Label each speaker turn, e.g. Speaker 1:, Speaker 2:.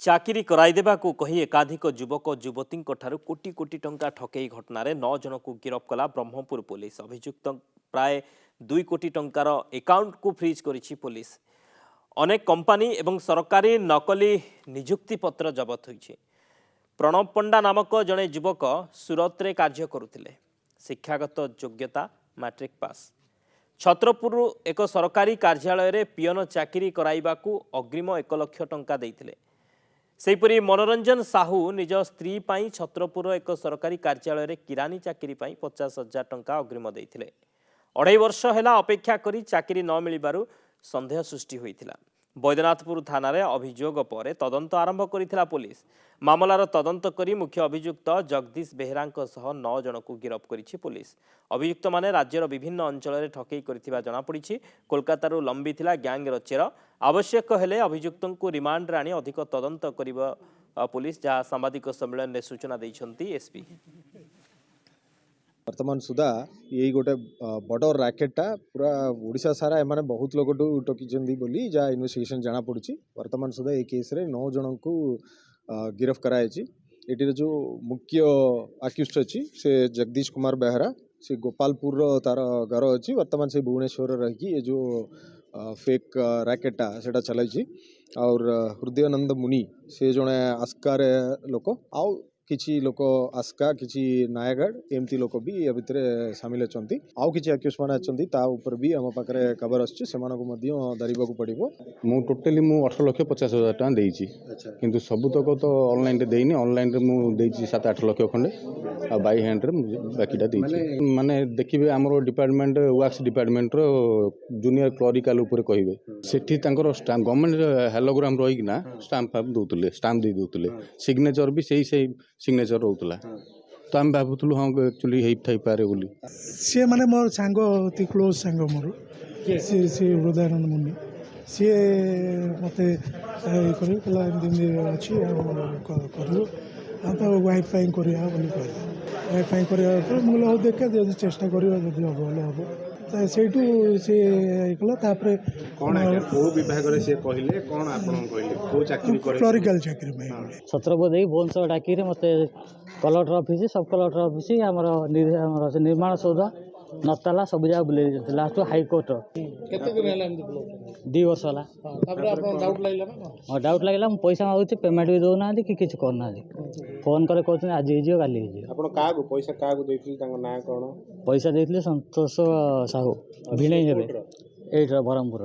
Speaker 1: ଚାକିରି କରାଇଦେବାକୁ କହି ଏକାଧିକ ଯୁବକ ଯୁବତୀଙ୍କ ଠାରୁ କୋଟି କୋଟି ଟଙ୍କା ଠକେଇ ଘଟଣାରେ 9 ଜଣଙ୍କୁ ଗିରଫ କଲା ବ୍ରହ୍ମପୁର ପୁଲିସ। ଅଭିଯୁକ୍ତ ପ୍ରାୟ 2 କୋଟି ଟଙ୍କାର ଆକାଉଣ୍ଟକୁ ଫ୍ରିଜ୍ କରିଛି ପୁଲିସ। ଅନେକ କମ୍ପାନୀ ଏବଂ ସରକାରୀ ନକଲି ନିଯୁକ୍ତି ପତ୍ର ଜବତ ହୋଇଛି। ପ୍ରଣବ ପଣ୍ଡା ନାମକ ଜଣେ ଯୁବକ ସୁରତରେ କାର୍ଯ୍ୟ କରୁଥିଲେ। ଶିକ୍ଷାଗତ ଯୋଗ୍ୟତା ମ୍ୟାଟ୍ରିକ୍ ପାସ୍। ଛତ୍ରପୁରରୁ ଏକ ସରକାରୀ କାର୍ଯ୍ୟାଳୟରେ ପିଅନ ଚାକିରି କରାଇବାକୁ ଅଗ୍ରିମ 1 ଲକ୍ଷ ଟଙ୍କା ଦେଇଥିଲେ। सेहीपरि मनोरंजन साहू निज स्त्री पाई छत्रपुर एक सरकारी कार्यालय में किरानी चाकरी 50,000 टंका अग्रिम देते। 2.5 वर्ष है अपेक्षा करी चाकरी न मिलबारु संदेह सृष्टि होता। बैद्यनाथपुर थाना अभियोग पर तदंत आरंभ करिथिला पुलिस। मामलार तदंत करी मुख्य अभियुक्त जगदीश बेहेरा 9 जन को गिरफ करिछि पुलिस। अभियुक्त माने राज्यर विभिन्न अंचल ठकई करिथिबा जणा पड़िछि। कोलकातारू लंबी थिला गैंग चेर। आवश्यक हेले अभियुक्त को रिमांड आनी अधिक तदंत करिबा पुलिस, जहाँ साम्बादिक सम्मेलन में सूचना दैछंती एसपी।
Speaker 2: वर्तमान सुधा यही गोटे बड़ राकेटा पूरा ओडिशा सारा एमाने बहुत लोग ठकिଛନ୍ତି बोली जहाँ इन्वेस्टिगेशन जाना पड़ी। वर्तमान सुधा ये केस रे 9 जन को गिरफ्त कराई। ये जो मुख्य आक्यूस्ट अच्छी से जगदीश कुमार बेहरा, से गोपालपुर तार घर अच्छी। वर्तमान से भुवनेश्वर रही ये जो फेक राकेटा सेटा चलाई। और हृदयानंद मुनि से जड़े आस्कार लोक आउ किछि लोक आस्का किछि नायगढ़ एमती लोक भी या भितर सामिल अछंती। आउ किछि अक्यूज माने अछंती ता ऊपर भी हम पाखरे खबर आछि। सेमानको मध्य दारिबाकू पड़िबो।
Speaker 3: मु टोटली मु 18,50,000 टका देइछि। किंतु सबु तक तो ऑनलाइन रे देइनी। ऑनलाइन रे मु देइछि 7-8 लाख खंडे आ बाय हैंड रे बाकीटा देइछि। माने देखिबे हमरो डिपार्टमेंट वर्क्स डिपार्टमेंट रो जूनियर क्लरिकल ऊपर कहिबे सेठी तांकर स्टाम्प गवर्नमेंट हेलोग्राम रही ना स्टाम्प दउतले, स्टाम्प दे दउतले। सिग्नेचर भी सही सिग्नेचर रोला। तो आम भावुलु हाँ एक्चुअली हेई पारे बोली।
Speaker 4: सी माने मोर सांग अति क्लोज सांग मोर सी हृदयानंद मुनि सी मते कला अच्छी कर वाइफाई करा वाइफाई करा मुझे देखे चेष्टा करा जब हम बोले हम सेठू सी कला
Speaker 3: कौन विभाग से कहले कौन आपन कहले को चाकरी करे
Speaker 4: क्लरिकल चाकरी में
Speaker 5: छत्रपुर भुवनेश्वर डाक मत कलेक्टर ऑफिस सब कलेक्टर ऑफिस आमर निर्माण सौध नताला सब जगह बुले लास्ट हाईकोर्ट 2 वर्ष है डाउट लगे पैसा मांगुचे पेमेंट भी दौना कि किसी करना फोन करे कहते आज हो पैसा देते सन्तोष साहू भिणे हे ब्रह्मपुर।